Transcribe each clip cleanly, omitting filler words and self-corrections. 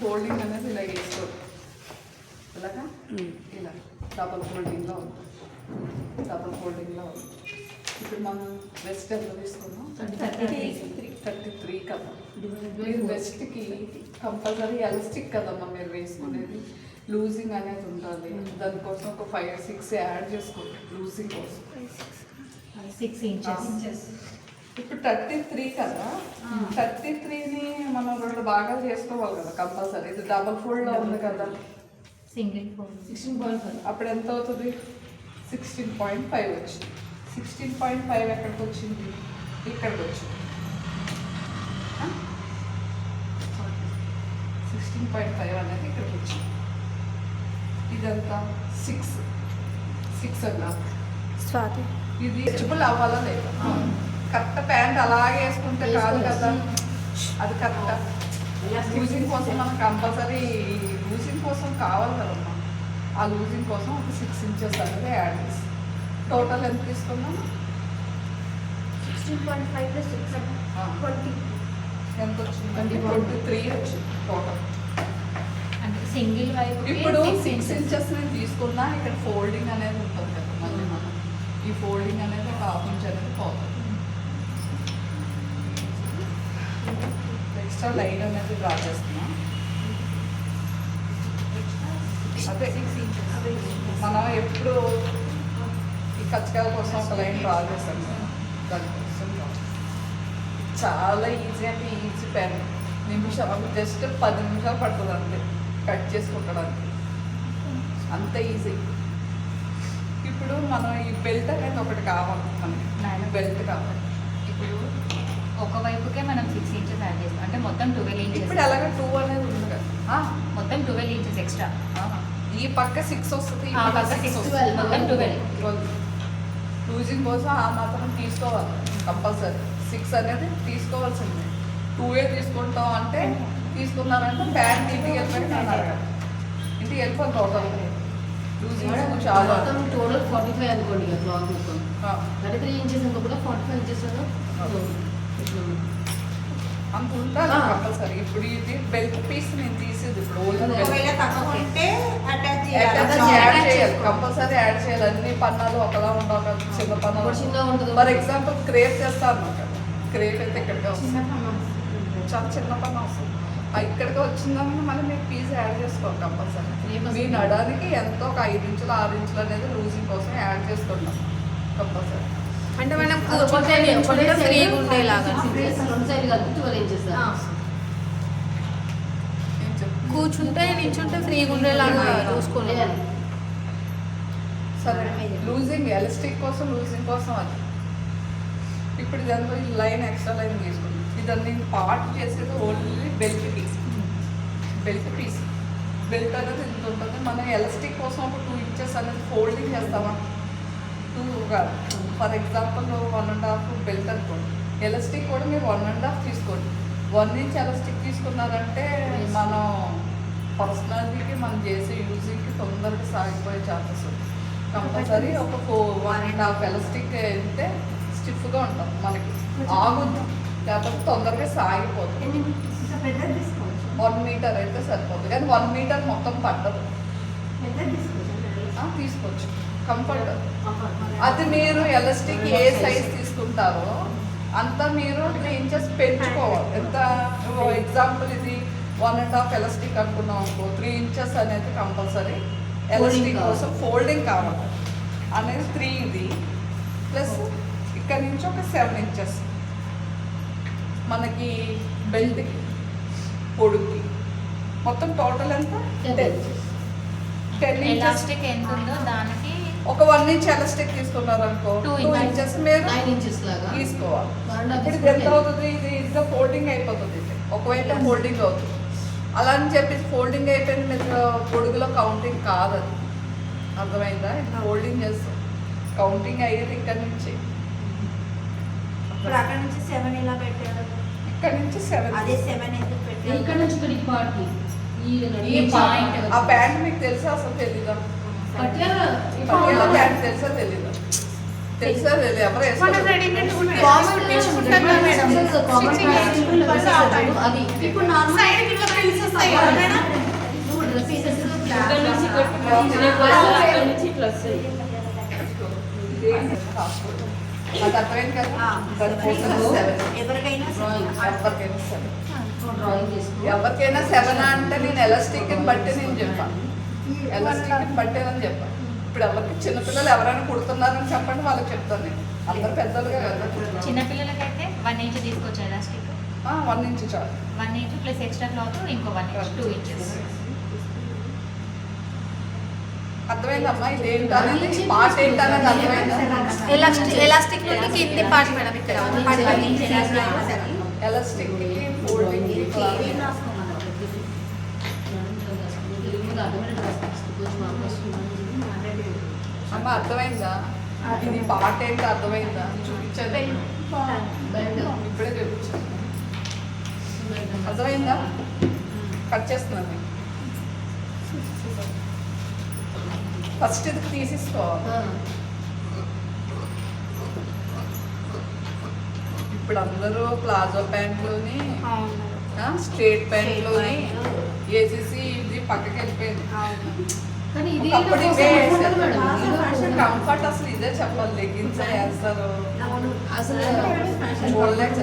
Folding అనేది ఇలా వేసుకోవాలి. ఇలాగా ఇలా డబల్ ఫోల్డింగ్లో ఉంది. డబల్ ఫోల్డింగ్లో ఉంది. ఇప్పుడు మనం వెస్ట్ ఎంత తీసుకున్నాం? 33 కదా. మీరు వెస్ట్కి కంపల్సరీ ఎలాస్టిక్ కదమ్మా మీరు వేసుకునేది. లూజింగ్ అనేది ఉండాలి. దానికోసం ఒక 5-6 యాడ్ చేసుకోండి లూజింగ్ కోసం. 6 ఇంచెస్. ఇప్పుడు 33 కదా. 33ని మనం 2 భాగాలు చేసుకోవాలి కదా కంపల్సరీ. ఇది డబల్ ఫోల్డ్లో ఉంది కదా. Single fold 16.5. అప్పుడు ఎంత అవుతుంది? 16.5 వచ్చింది. 16.5 ఎక్కడికి వచ్చింది? ఇక్కడికి వచ్చింది. 16.5 అనేది ఇక్కడికి వచ్చింది. ఇదంతా 6 అన్నా స్వాతి ఇది స్ట్రెచబుల్ అవ్వాలా లేదా? కరెక్ట్ ప్యాంట్ అలాగే వేసుకుంటే కాదు కదా. అది కరెక్ట్ లూజింగ్ కోసం మనం కంపల్సరీ లూజింగ్ కోసం కావాలి కదమ్మా. ఆ లూజింగ్ కోసం ఒక 6 ఇంచెస్ అనేది యాడ్ చేసి టోటల్ ఎంత తీసుకున్నాము? 16.5 + 6 20. ఎంత వచ్చింది? 23 వచ్చింది టోటల్. అంటే సింగిల్ వైపు. ఇప్పుడు 6 ఇంచెస్ నేను తీసుకున్నా. ఇక్కడ ఫోల్డింగ్ అనేది ఉంటుంది కదా. మళ్ళీ మనం ఈ ఫోల్డింగ్ అనేది ఒక 1/2 ఇంచ్ అనేది పోతుంది. ఎక్స్ట్రా లైన్ అనేది డ్రా చేస్తున్నా. అదే మనం ఎప్పుడు ఈ కచ్చకాల కోసం ఒక లైన్ డ్రా చేస్తాం కదా. దానికోసం చాలా ఈజీ అంటే ఈజీ పెన్. నిమిషం జస్ట్ 10 నిమిషాలు పడుతుంది అంతే కట్ చేసుకుంటాడానికి. అంత ఈజీ. ఇప్పుడు మనం ఈ బెల్ట్ అనేది ఒకటి కావాలి మనకి. బెల్ట్ కావాలి. ఇప్పుడు ఒక వైపుకే మనం 6 ఇంచెస్ యాడ్ చేస్తాం. అంటే మొత్తం 12 ఇంచెస్. ఇప్పుడు అలాగే 2 అనేది ఉంది కదా. మొత్తం 12 ఇంచెస్ ఎక్స్ట్రా. ఈ పక్క 6 వస్తుంది. ఈ పక్క 6 12 మొత్తం 12. లూజింగ్ కోసం ఆ మాత్రం తీసుకోవాలి కంపల్సరీ. 6 అనేది తీసుకోవాల్సిందే. 2 తీసుకుంటాం అంటే తీసుకున్నారంటే ప్యాంట్ ఇంటికి వెళ్ళిపోయి అన్నారు. ఇంటికి వెళ్ళిపోయి టోటల్ లూజింగ్ చాలా టోటల్ 45 అనుకోండి. క్లాత్ మొత్తం 33 ఇంచెస్ అనుకో కూడా 45 ఇంచెస్ అంత ఉండాలి కంపల్సరీ. ఇప్పుడు ఇది బెల్ట్ పీస్ నేను తీసేది. ఇప్పుడు యాడ్ చేయాలి కంపల్సరీ. యాడ్ చేయాలి. అన్ని పన్నాలు ఒకలా ఉండవు కదా. చిన్న పన్నాలు చిన్నగా ఉంటుంది. ఫర్ ఎగ్జాంపుల్ క్రేప్ చేస్తాను అన్నమాట. క్రేప్ అయితే ఇక్కడికి వస్తుంది. చాలా చిన్న పన్ను వస్తుంది. ఇక్కడికి వచ్చిందని మళ్ళీ మీరు పీస్ యాడ్ చేసుకోవాలి కంపల్సరీ. మీ నడానికి ఎంతో ఒక 5 ఇంచులు 6 ఇంచులు అనేది లూజింగ్ కోసం యాడ్ చేసుకుంటాం కంపల్సరీ. అంటే మనం ఫ్రీగా ఉండేలాగా కూర్చుంటే నిల్చుంటే ఫ్రీగా ఉండేలాగా చూసుకోలేదు. సరే లూజింగ్ ఎలాస్టిక్ కోసం లూజింగ్ కోసం అది. ఇప్పుడు దాంట్లో ఈ లైన్ ఎక్స్ట్రా లైన్ తీసుకుంటాం. ఇదన్నీ పార్ట్ చేసేది ఓన్లీ బెల్ట్ పీస్. బెల్ట్ అనేది ఇంత ఉంటుంది. మనం ఎలాస్టిక్ కోసం ఒక 2 ఇంచెస్ అనేది ఫోల్డింగ్ చేస్తామా? 2 కాదు. ఫర్ ఎగ్జాంపుల్ 1.5 బెల్ట్ అనుకోండి. ఎలాస్టిక్ కూడా మీరు 1.5 తీసుకోండి. 1 ఇంచ్ ఎలాస్టిక్ తీసుకున్నారంటే మనం పర్సనాలిటీకి మనం చేసే యూజింగ్కి తొందరగా సాగిపోయే ఛాన్సెస్ ఉంది. కంపల్సరీ ఒక 1.5 ఎలాస్టిక్ అయితే స్టిఫ్గా ఉంటాం. మనకి ఆగుద్దాం లేకపోతే తొందరగా సాగిపోతుంది. 1 మీటర్ అయితే సరిపోతుంది. కానీ 1 మీటర్ మొత్తం పట్టదు. తీసుకోవచ్చు కంఫర్ట్. అది మీరు ఎలాస్టిక్ ఏ సైజ్ తీసుకుంటారో అంతా మీరు 3 ఇంచెస్ పెంచుకోవాలి. ఎంత ఎగ్జాంపుల్ ఇది 1.5 ఎలాస్టిక్ అనుకున్నాం అనుకో, 3 ఇంచెస్ అనేది కంపల్సరీ ఎలాస్టిక్ కోసం ఫోల్డింగ్ కావాలి అనేది 3 ఇది ప్లస్ ఇక్కడ నుంచి ఒక 7 ఇంచెస్ మనకి బెల్ట్కి పొడుగుకి మొత్తం టోటల్ ఎంత 10 ఇంచెస్. ఎంత ఉందో దానికి ఒక 1 ఇంచ్ ఎలాస్టిక్ తీసుకున్నారు అనుకో 2 ఇంచెస్ మీరు 9 ఇంచెస్ లాగా తీసుకోవాలి. ఇప్పుడు ఇది ఎంత అవుతుంది? ఇది ఇదిగా ఫోల్డింగ్ అయిపోతుంది. ఇది ఒకవైపు ఫోల్డింగ్ అవుతుంది. అలా అని చెప్పి ఫోల్డింగ్ అయిపోయింది మీరు పొడుగులో కౌంటింగ్ కాదు. అది అర్థమైందా? ఇది ఫోల్డింగ్ చేస్తాం. కౌంటింగ్ అయ్యేది ఇక్కడ నుంచి. ఇప్పుడు అక్కడ నుంచి 7 ఇలా పెట్టారు. ఇక్కడ నుంచి 7. అదే 7 ఎందుకు పెట్టారు? ఇక్కడ నుంచి ఇక్కడ ఈ పార్ట్ ఈ పాయింట్ ఆ ప్యాంట్ మీకు తెలుసా అసలు తెలీదా? పటియాలా ప్యాంట్ తెలుసా తెలీదా? తెలుసా తెలియదు ఎవరు వేసుకోవాలి. అది ఇప్పుడు నార్మల్ ఇక్కడ నుంచి ఇక్కడ నుంచి ఇట్లా వస్తాయి. అది అర్థమైంది కదా ఆ. దానికోసం 7. ఎవరికైనా ఎవరికైనా 7. డ్రాయింగ్ చేసుకో. ఎవరికైనా 7 అంటే నేను ఎలాస్టిక్ బట్టి నేను చెప్పాను. ఎలాస్టిక్ పట్టేదని చెప్పాను. ఇప్పుడు ఎవరికి చిన్నపిల్లలు ఎవరైనా కుడుతున్నారని చెప్పండి, వాళ్ళకి చెప్తాను నేను. అందరు పెద్దలుగా కదా. చిన్నపిల్లలకైతే 1 ఇంచ్ తీసుకోవచ్చు ఎలాస్టిక్. 1 ఇంచ్ చాలు. 1 ఇంచ్ ప్లస్ ఎక్స్ట్రా క్లాత్ ఇంకో 1 ఇంచ్ 2 ఇంచెస్. అర్థమైందమ్మా ఇదేంటనేది పార్ట్ ఏంటనేది అర్థమైందా? ఎలాస్టిక్ నుండి కింది పార్ట్ మేడం ఇక్కడ ఎలాస్టిక్ ఫోల్డింగ్ అమ్మ అర్థమైందా? ఇది పార్ట్ ఏంటో అర్థమైందా? చూపించండి, ఇప్పుడే చూపించాను. అర్థమైందా? కట్ చేస్తున్నాను. ఫస్ట్ ఇది తీసేసుకోవాలి. ఇప్పుడు అందరూ ప్లాజో ప్యాంట్లోని స్ట్రేట్ ప్యాంట్లోని వేసేసి ఇది పక్కకి వెళ్ళిపోయింది. కానీ ఇది ఒకప్పుడు ఇవే ఉండదు మేడం. ఇది కంఫర్ట్ అసలు ఇదే చెప్పాలి. లెగిన్స్ వేస్తారు అసలు చూడలేక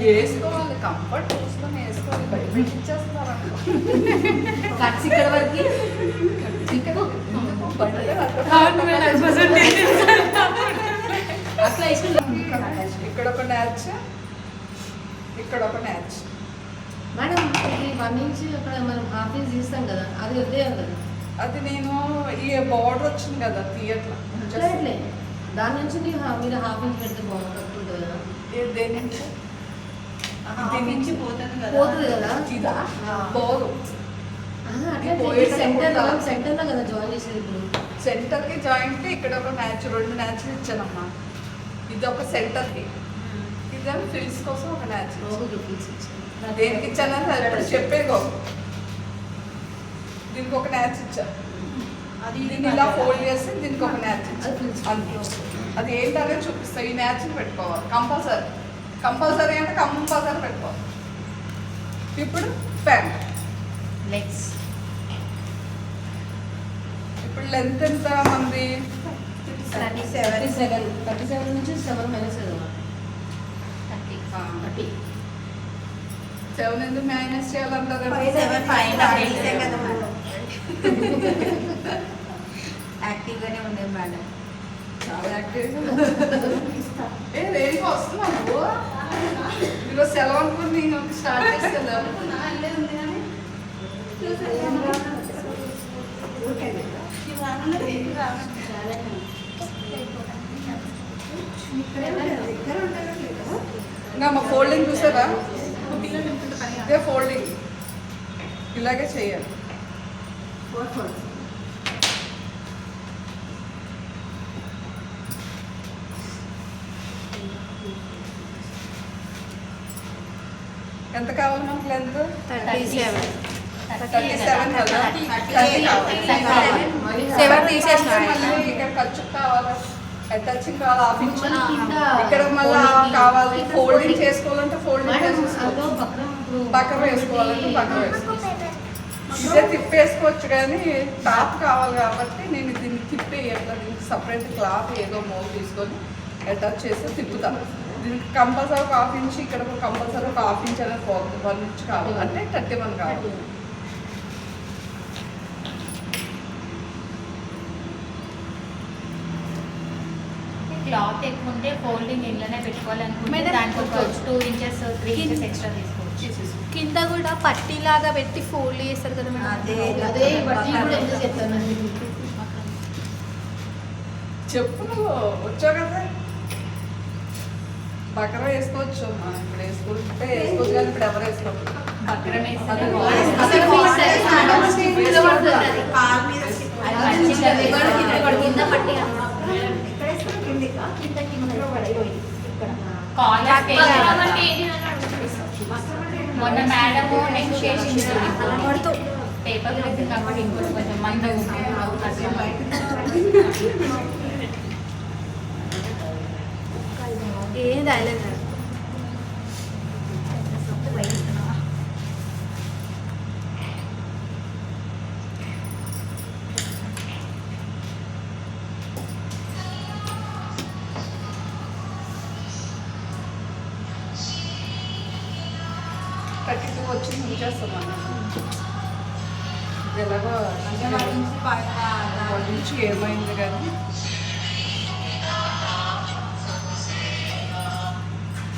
వేసుకోవాలి. కంఫర్ట్ చూసుకొని వేసుకోవాలి. బయట ఇచ్చేస్తున్నారు కట్స్ ఇక్కడ వరకు అట్లా ఇష్టం. ఇక్కడ ఒక న్యాచ్, ఇక్కడ ఒక న్యాచ్. మేడం ఇది 1 ఇంచ్ అక్కడ మనం హాఫ్ ఇంచ్ తీస్తాం కదా, అది వదిలేయాలి కదా. అది నేను ఈ బార్డర్ వచ్చింది కదా తీయట్లా. అట్లే దాని నుంచి మీరు హాఫ్ ఇంచ్ పెడితే బాగుంటుంది కదా. దేని నుంచి పోతుంది కదా. ఇదా పోదు. అట్లా సెంటర్ లో కదా జాయిన్ చేసేది. ఇప్పుడు సెంటర్ కి జాయింట్ ఇక్కడ ఒక మ్యాచ్ 2 మ్యాచ్లు ఇచ్చానమ్మా. ఇది ఒక సెంటర్ కి, ఇదేమో ఫ్రిల్స్ కోసం ఒక మ్యాచ్. దేనికి ఇచ్చానని అది ఇప్పుడు చెప్పేగో. దీనికి ఒక మ్యాచ్ ఇచ్చా. దీన్ని ఇలా ఫోల్డ్ చేస్తే దీనికి ఒక మ్యాచ్ ఇచ్చా. అది ఏంటనేది చూపిస్తా. ఈ మ్యాచ్ని పెట్టుకోవాలి కంపల్సరీ. కంపల్సరీ అంటే కంపల్సరీ పెట్టుకోవాలి. ఇప్పుడు ప్యాంట్ లెగ్స్ ఇప్పుడు లెంత్ ఎంత మంది? 37 నుంచి 7 మైనస్ 30. 7 ఎందుకు మైనస్ చేయాలంటారు? యాక్టివ్గానే ఉండేది మేడం. చాలా యాక్టివ్గా రేపు వస్తున్నావు. ఈరోజు సెలవు అనుకుని నేను స్టార్ట్ చేస్తాను. ఇంకా మా ఫోల్డింగ్ చూసారా? ఇదే ఫోల్డింగ్, ఇలాగే చేయాలి. ఎంత కావాలి మనకు లెంత్? 37 కదా. 30 కావాలి. 7 తీసేసిన మళ్ళీ ఇక్కడ ఖర్చు కావాలి, అటాచింగ్ కావాలి, హాఫ్ ఇంచ్ ఇక్కడ మళ్ళీ కావాలి. ఫోల్డింగ్ చేసుకోవాలంటే ఫోల్డింగ్ చేసుకోవాలి, పక్కన వేసుకోవాలంటే పక్కన వేసుకోవాలి. ఇదే తిప్పేసుకోవచ్చు కానీ టాప్ కావాలి కాబట్టి నేను దీన్ని తిప్పి ఎట్లా దీనికి సపరేట్ క్లాత్ ఏదో మోల్ తీసుకొని అటాచ్ చేసి తిప్పుతాను. దీనికి కంపల్సరీ ఒక హాఫ్ ఇంచ్, ఇక్కడ కంపల్సరీ ఒక హాఫ్ ఇంచ్ అనేది పోతుంది. 1 ఇంచ్ కావాలి అంటే 31 కావాలి. క్లాత్ ఎక్కువ ఉంటే ఫోల్డింగ్ ఇంట్లోనే పెట్టుకోవాలనుకుంటే మేడం, దానికి ఒక 2 ఇంచెస్ 3 ఇంచెస్ ఎక్స్ట్రా తీసుకోవచ్చు. కింద కూడా పట్టీలాగా పెట్టి ఫోల్డ్ చేస్తారు కదా మేడం. అదే బట్టి కూడా ఎంత చెప్తాను. చెప్పు, నువ్వు వచ్చావు కదా. బకర వేసుకోవచ్చు అమ్మా. ఇప్పుడు వేసుకుంటే వేసుకోవచ్చు కానీ ఇప్పుడు ఎవరు వేసుకోవచ్చు. బక్రం వేస్తే అది కింద పట్టి మొన్న మేడం నెక్స్ట్ చేసింది. పేపర్ వేసి కాబట్టి ఇంకోటి కొంచెం మందం ఏం రాయలేదు థర్టీ టూ వచ్చి ఉంచేస్తాం అన్నమాట. ఇది ఎలాగో అంటే వాటి నుంచి వాళ్ళ నుంచి ఏమైంది కానీ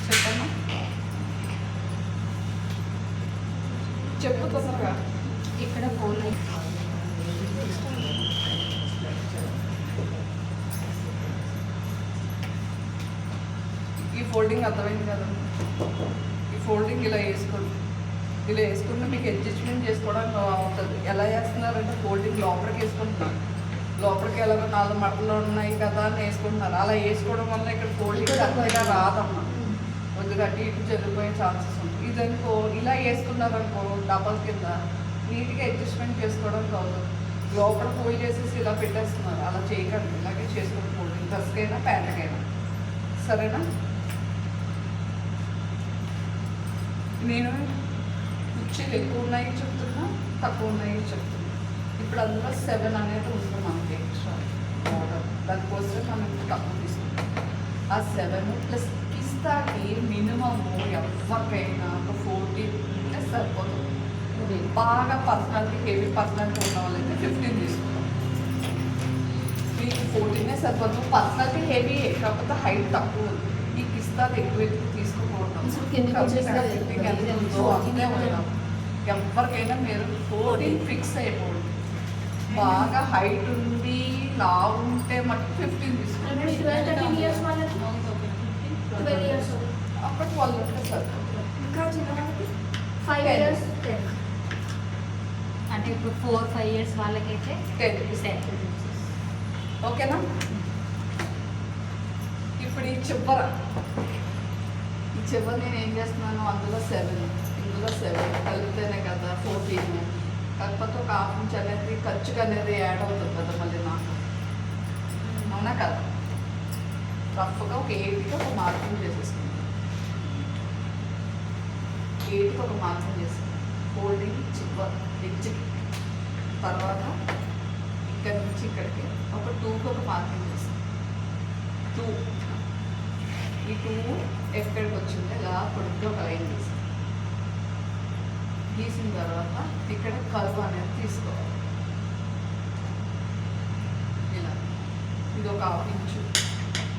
చెప్పమ్మా, చెప్పు తొందరగా. ఇక్కడ ఫోన్ ఈ ఫోల్డింగ్ అర్థమైంది కదా, ఈ ఫోల్డింగ్ ఇలా వేసుకోండి. ఇలా వేసుకుంటే మీకు అడ్జస్ట్మెంట్ చేసుకోవడానికి అవుతుంది. ఎలా చేస్తున్నారంటే ఫోల్డింగ్ లోపలికి వేసుకుంటున్నారు, లోపలికి ఎలాగో 4 మడతలు ఉన్నాయి కదా అని వేసుకుంటున్నారు. అలా వేసుకోవడం వల్ల ఇక్కడ ఫోల్డింగ్ కరెక్ట్గా రాదమ్మా, కొద్దిగా అటు ఇటు జరిగిపోయే ఛాన్సెస్ ఉంటాయి. ఇదనుకో ఇలా వేసుకున్నారనుకో డబల్ కింద నీట్గా అడ్జస్ట్మెంట్ చేసుకోవడానికి అవుతుంది. లోపల ఫోల్డ్ చేసేసి ఇలా పెట్టేస్తున్నారు, అలా చేయకండి. ఇలాగే చేసుకోండి ఫోల్డింగ్, డ్రెస్కైనా ప్యాంట్కైనా. సరేనా? నేను కుర్చీలు ఎక్కువ ఉన్నాయి చెప్తున్నా, తక్కువ ఉన్నాయి చెప్తున్నా. ఇప్పుడు అందులో 7 అనేది ఉంది మనకి ఎక్స్ట్రా ఆర్డర్, దానికోసం మనం తక్కువ తీసుకుంటాం. ఆ 7 ప్లస్ కిస్తాకి మినిమము ఎవరికైనా ఒక 14 ఉంటే సరిపోతుంది. బాగా పర్సనాలిటీ హెవీ పర్సనాలిటీ ఉన్న వాళ్ళైతే 15 తీసుకుంటాం. మీకు 14 సరిపోతుంది. పర్సనాలిటీ హెవీ కాకపోతే హైట్ తక్కువ ఉంది. ఈ కిస్తాలు ఎక్కువ తీసుకోకూడదు. ఎవరికైనా మీరు 14 ఫిక్స్ అయిపోండి. బాగా హైట్ ఉండి లావు ఉంటే మటుకు 15 తీసుకోండి. అప్పుడు 12 ఉంటే సరిపోతుంది. ఇంకా చిన్నవాళ్ళకి 5 years 10. అంటే ఇప్పుడు 4-5 years వాళ్ళకైతే 10. ఓకేనా? ఇప్పుడు ఈ చివర నేను ఏం చేస్తున్నాను, అందులో 7 ఇందులో 7 కలిపితేనే కదా 14. కాకపోతే ఒక ½ ఇంచ్ అనేది ఖర్చుకు అనేది యాడ్ అవుతుంది కదా మళ్ళీ నాకు, అవునా కదా? రఫ్గా ఒక 8కి ఒక మార్కింగ్ చేసేసుకుంటాను. 8కి ఒక మార్కింగ్ చేస్తాను. ఫోల్డింగ్ చివర ఎడ్జ్కి, తర్వాత ఇక్కడి నుంచి ఇక్కడికి ఒక 2కి ఒక మార్కింగ్ చేస్తాను. 2 ఈ 2 ఎక్కడికి వచ్చిందో ఇలా పొడుగ్గా ఒక లైన్ గీస్తాను. గీసిన తర్వాత ఇక్కడ కర్వ్ అనేది తీసుకోవాలి. ఇలా ఇది ఒక ½ ఇంచు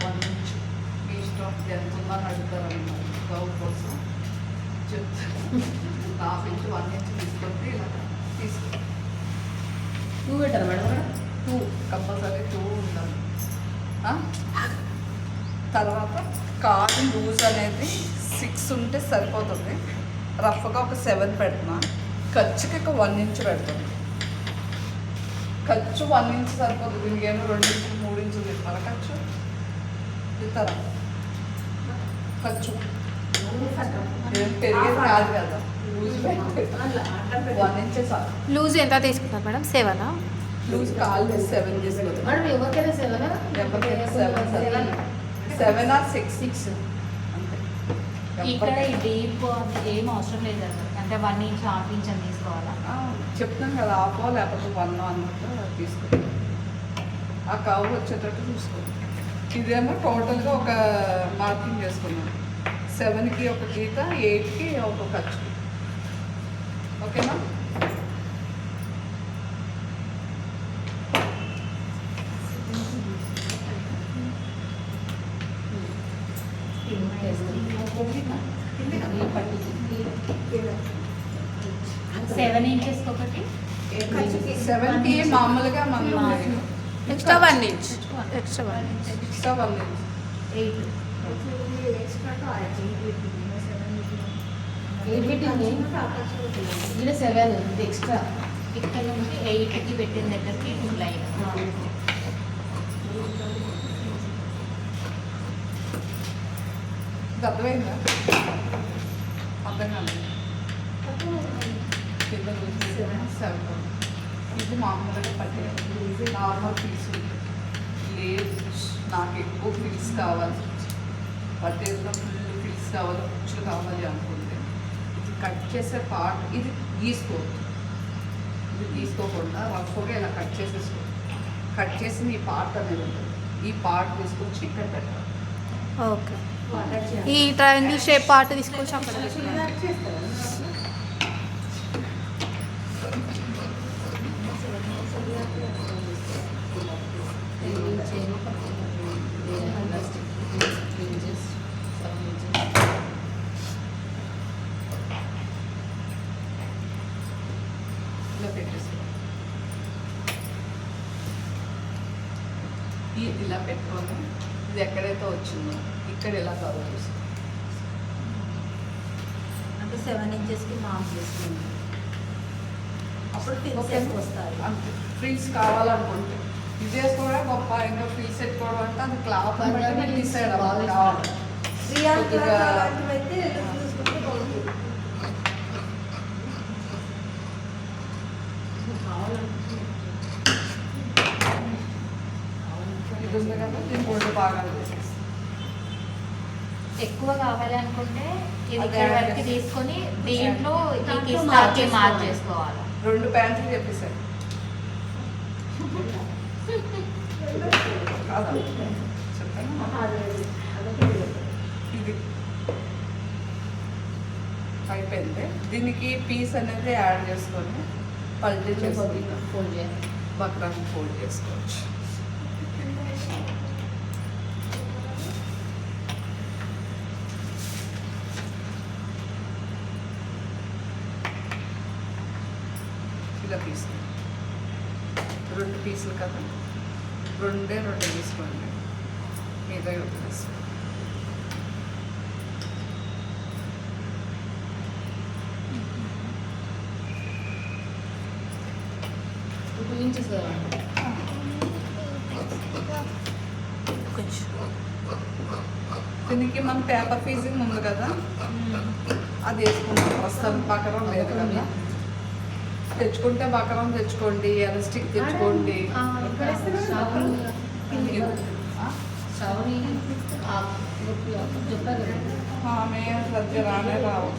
1 ఇంచు మీ ఇష్టం ఎంత ఉందని అడుగుతారన్నమాట. గౌ కోసం చెప్తాను. ½ ఇంచు 1 ఇంచు తీసుకుంటే ఇలా తీసుకోవాలి. 2 పెట్టారు మేడం? 2 కంపల్సరీ 2 ఉండాలి. తర్వాత కాలు లూజ్ అనేది 6 ఉంటే సరిపోతుంది. రఫ్గా ఒక 7 పెడుతున్నా. ఖర్చుకి ఒక 1 ఇంచ్ పెడుతుంది. ఖర్చు 1 ఇంచ్ సరిపోతుంది. దీనికి ఏమో 2 ఇంచులు 3 ఇంచులు తిప్పాలి. ఖర్చు తిస్తారా? ఖర్చు పెరిగేది కాదు కదా, లూజ్ 1 ఇంచే చాలు. లూజ్ ఎంత తీసుకుంటారు మేడం? 7 లూజ్ కాలు 7 తీసుకుంటాం. మేడం ఎవరికైనా 7 ఎవరికైనా 7 7 or 6 అంతే. ఇక్కడ ఈ డీప్ ఏం అవసరం లేదు కదా, అంటే 1 ఇంచ్ ½ ఇంచ్ అని తీసుకోవాలా? చెప్తాను కదా, ½ లేకపోతే 1 అన్నట్టు తీసుకోండి. ఆ కవ్ వచ్చేటట్టు చూసుకోండి. ఇదేమో టోటల్గా ఒక మార్కింగ్ చేసుకున్నాను. 7కి ఒక గీత, 8కి ఒక ఖర్చు. ఓకేనా? సెవెన్ ఇంచెస్ ఒకటి 7కి మామూలుగా మనం extra 1 inch extra 1 inch extra 1 inch 8 extra 8 పెట్టింది ఇది 7 ఇది ఎక్స్ట్రా. ఇక్కడ నుంచి 8కి పెట్టిన దగ్గరికి 2 లైన్. ఇది అర్థమైందా? అర్థం కాదు. కింద సెవెన్ ఇది మామూలుగా పట్టేది నార్మల్ పీస్ లేదు. నాకు ఎక్కువ ఫిల్స్ కావాలి, పట్టేదిలో ఫుల్ ఫిల్స్ కావాలి, కుచ్చులు కావాలి అనుకుంటే ఇది కట్ చేసే పార్ట్ ఇది గీసుకోవద్దు. ఇది తీసుకోకుండా రఫ్గా ఇలా కట్ చేసేసుకో. కట్ చేసి ఈ పార్ట్ అనేది ఉంటుంది, ఈ పార్ట్ తీసుకొచ్చి ఇక్కడ పెట్టాలి. ఓకే. ఈ ట్రయాంగిల్ షేప్ పార్ట్ తీసుకొచ్చి అక్కడ పెట్టాలి. ఇలా పెట్టేసుకో. ఇలా పెట్టుకొని ఇది ఎక్కడైతే వచ్చిందో ఇక్కడ ఇలా కవర్ చేసుకో. అంటే 7 ఇంచెస్కి మార్క్ చేసుకుంది. అప్పుడు ఫిల్స్ వస్తాయి. అంతే. ఫ్రిల్స్ కావాలనుకుంటే ఇది వేసుకోవడం గొప్ప, ఇంకా ఫ్రిల్స్ పెట్టుకోవడం అంటే అది క్లాత్ బట్టి మీరు డిసైడ్ అవ్వాలి. కావాలి రియల్ కొద్దిగా అలాంటివైతే చూసుకుంటే బాగుంటుంది. ఇది ఉంది కదా, దీన్ని 2 భాగాలు చేసేసి ఎక్కువ కావాలి అనుకుంటే ఇది అది ఇక్కడ యాడ్ వరకు చేసి- తీసుకొని దీంట్లో ఈ దాంట్లో కిస్తాకి మార్క్ మార్క్ చేసుకోవాలి. చేసుకోవాలి. 2 ప్యాంట్లు చెప్పేసారు కాదా చెప్తాను. ఇది అయిపోయింది. దీనికి పీస్ అనేది యాడ్ చేసుకొని పల్టీ చేసుకొని ఫోల్డ్ చేయాలి. బక్రాన్ని ఫోల్డ్ చేసుకోవచ్చు. ఇలా పీసులు 2 పీసులు కదా, 2 తీసుకోండి, మీద వదిలేసుకోండి. టూ ఇంచెస్ కావాలి. కొంచెం దీనికి మన పేపర్ పీసింగ్ ఉంది కదా, అది వేసుకుంటాం. ప్రస్తుతం బకరం లేదు కదా, తెచ్చుకుంటే బకరం తెచ్చుకోండి, ఎలాస్టిక్ తెచ్చుకోండి. శ్రావణి చెప్పారు కదా. ఆమె సద్య రానే రావు.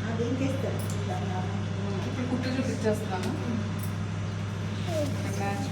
అదేం చేస్తారు? ఇప్పుడు కుట్టు చూపించేస్తున్నాను. మ్యాచ్